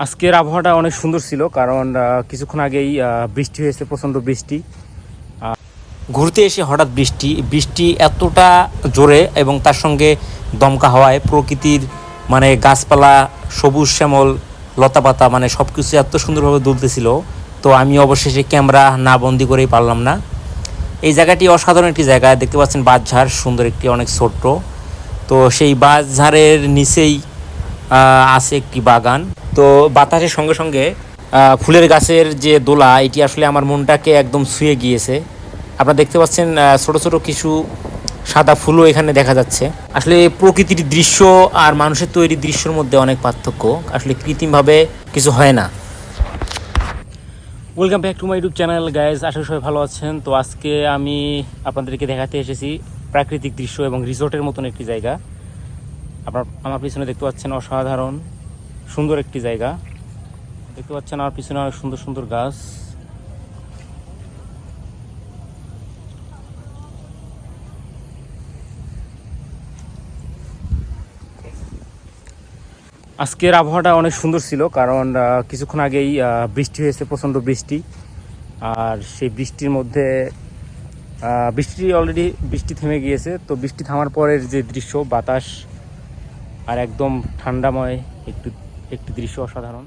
আজকের আবহাওয়াটা অনেক সুন্দর ছিল, কারণ কিছুক্ষণ আগেই বৃষ্টি হয়েছে, প্রচণ্ড বৃষ্টি। ঘুরতে এসে হঠাৎ বৃষ্টি এতটা জোরে এবং তার সঙ্গে দমকা হাওয়ায় প্রকৃতির মানে গাছপালা, সবুজ শ্যামল লতাপাতা মানে সব কিছু এত সুন্দরভাবে দুলতেছিল। তো আমি অবশেষে ক্যামেরা না বন্দি করেই পারলাম না। এই জায়গাটি অসাধারণ একটি জায়গা, দেখতে পাচ্ছেন বাঁশঝাড়, সুন্দর একটি অনেক ছোট্ট। তো সেই বাঁশঝাড়ের নিচেই আছে একটি বাগান। তো বাতাসের সঙ্গে সঙ্গে ফুলের গাছের যে দোলা, এটি আসলে আমার মনটাকে একদম ছুঁয়ে গিয়েছে। আপনারা দেখতে পাচ্ছেন ছোট ছোট কিছু সাদা ফুলও এখানে দেখা যাচ্ছে। আসলে প্রকৃতির দৃশ্য আর মানুষের তৈরি দৃশ্যের মধ্যে অনেক পার্থক্য, আসলে কৃত্রিমভাবে কিছু হয় না। Welcome back to my YouTube channel guys, আশা করি সবাই ভালো আছেন। তো আজকে আমি আপনাদেরকে দেখাতে এসেছি প্রাকৃতিক দৃশ্য এবং রিসোর্টের মতন একটি জায়গা। আমার পিছনে দেখতে পাচ্ছেন অসাধারণ সুন্দর একটি জায়গা, দেখতে পাচ্ছেন আমার পিছনে অনেক সুন্দর সুন্দর গাছ। আজকের আবহাওয়াটা অনেক সুন্দর ছিল, কারণ কিছুক্ষণ আগেই বৃষ্টি হয়েছে, প্রচণ্ড বৃষ্টি। আর সেই বৃষ্টির মধ্যে বৃষ্টি থেমে গিয়েছে। তো বৃষ্টি থামার পরের যে দৃশ্য, বাতাস আর একদম ঠান্ডাময় একটি দৃশ্য, অসাধারণ।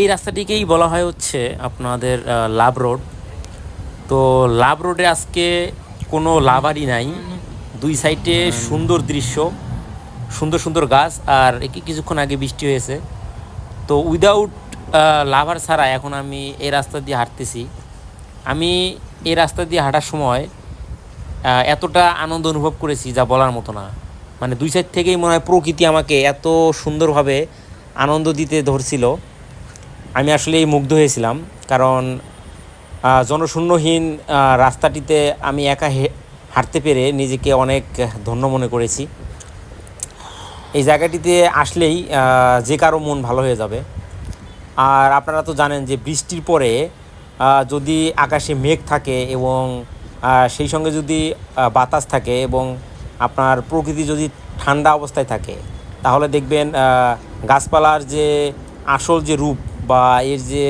এই রাস্তাটিকেই বলা হয় হচ্ছে আপনাদের লাভ রোড। তো লাভ রোডে আজকে কোনো লাভারই নাই, দুই সাইডে সুন্দর দৃশ্য, সুন্দর সুন্দর গাছ, আর কিছুক্ষণ আগে বৃষ্টি হয়েছে। তো উইদাউট লাভার ছাড়া এখন আমি এই রাস্তা দিয়ে হাঁটতেছি। আমি এই রাস্তা দিয়ে হাঁটার সময় এতটা আনন্দ অনুভব করেছি যা বলার মতো না। মানে দুই সাইড থেকেই মনে হয় প্রকৃতি আমাকে এত সুন্দরভাবে আনন্দ দিতে ধরছিল, আমি আসলেই মুগ্ধ হয়েছিলাম। কারণ জনশূন্যহীন রাস্তাটিতে আমি একা হাঁটতে পেরে নিজেকে অনেক ধন্য মনে করেছি। এই জায়গাটিতে আসলেই যে কারো মন ভালো হয়ে যাবে। আর আপনারা তো জানেন যে বৃষ্টির পরে যদি আকাশে মেঘ থাকে এবং সেই সঙ্গে যদি বাতাস থাকে এবং আপনার প্রকৃতি যদি ঠান্ডা অবস্থায় থাকে, তাহলে দেখবেন গাছপালার যে আসল যে রূপ বা এর যে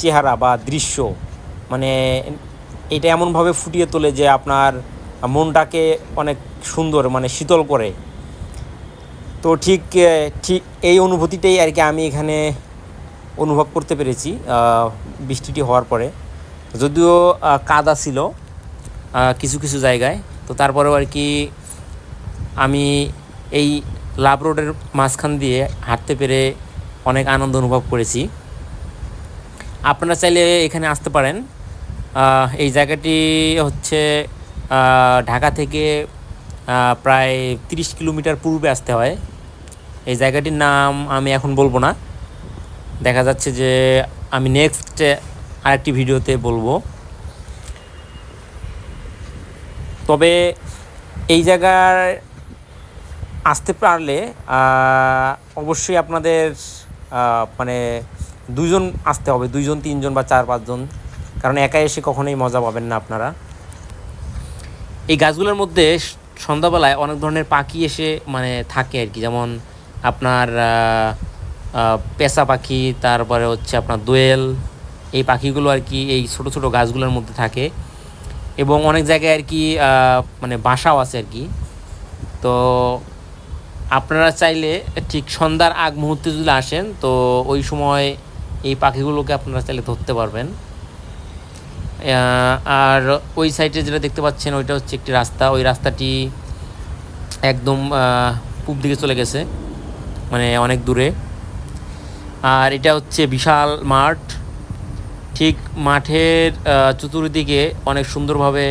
চেহারা বা দৃশ্য, মানে এটা এমনভাবে ফুটিয়ে তোলে যে আপনার মনটাকে অনেক সুন্দর মানে শীতল করে। তো ঠিক এই অনুভূতিটাই আর কি আমি এখানে অনুভব করতে পেরেছি বৃষ্টিটি হওয়ার পরে। যদিও কাদা ছিল কিছু কিছু জায়গায়, তো তারপরেও আর কি আমি এই লাভ রোডের মাঝখান দিয়ে হাঁটতে পেরে অনেক আনন্দ অনুভব করেছি। আপনারা চাইলে এখানে আসতে পারেন। এই জায়গাটি হচ্ছে ঢাকা থেকে প্রায় 30 কিলোমিটার পূর্বে আসতে হয়। এই জায়গাটির নাম আমি এখন বলবো না, দেখা যাচ্ছে যে আমি নেক্সট আরেকটি ভিডিওতে বলবো। তবে এই জায়গায় আসতে পারলে অবশ্যই আপনাদের মানে দুইজন আসতে হবে, 2জন 3জন বা 4-5 জন, কারণ একা এসে কখনোই মজা পাবেন না আপনারা। এই গাছগুলোর মধ্যে সন্ধ্যাবেলায় অনেক ধরনের পাখি এসে মানে থাকে আর কি, যেমন আপনার পেঁচা পাখি, তারপরে হচ্ছে আপনার দোয়েল, এই পাখিগুলো আর কি এই ছোটো ছোটো গাছগুলোর মধ্যে থাকে। এবং অনেক জায়গায় আর কি মানে বাসাও আছে আর কি। তো আপনারা চাইলে ঠিক সন্ধ্যার আগ মুহূর্তে যদি আসেন, তো ওই সময় এই পাখিগুলোকে আপনারা চাইলে ধরতে পারবেন। আর ওই সাইডে যেটা দেখতে পাচ্ছেন ওইটা হচ্ছে একটি রাস্তা, ওই রাস্তাটি একদম পূব দিকে চলে গেছে, মানে অনেক দূরে। আর এটা হচ্ছে বিশাল মাঠ, ঠিক মাঠের চতুর্দিকে অনেক সুন্দরভাবে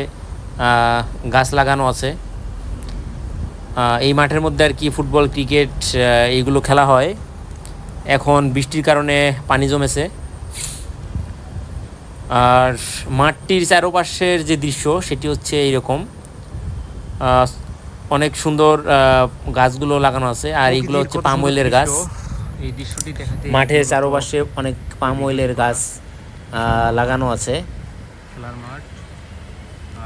গাছ লাগানো আছে। এই মাঠের মধ্যে আর কি ফুটবল, ক্রিকেট এইগুলো খেলা হয়। এখন বৃষ্টির কারণে পানি জমেছে। আর মাঠটির চারপাশের যে দৃশ্য সেটি হচ্ছে এইরকম, অনেক সুন্দর গাছগুলো লাগানো আছে। আর এইগুলো হচ্ছে পাম অয়েলের গাছ। এই দৃশ্যটি দেখাতে মাঠের চারপাশে অনেক পাম অয়েলের গাছ লাগানো আছে। খেলার মাঠ,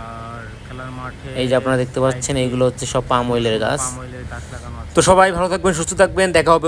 আর খেলার মাঠে এই যে আপনারা দেখতে পাচ্ছেন এইগুলো হচ্ছে সব পাম অয়েলের গাছ। তো সবাই ভালো থাকবেন, সুস্থ থাকবেন, দেখা হবে।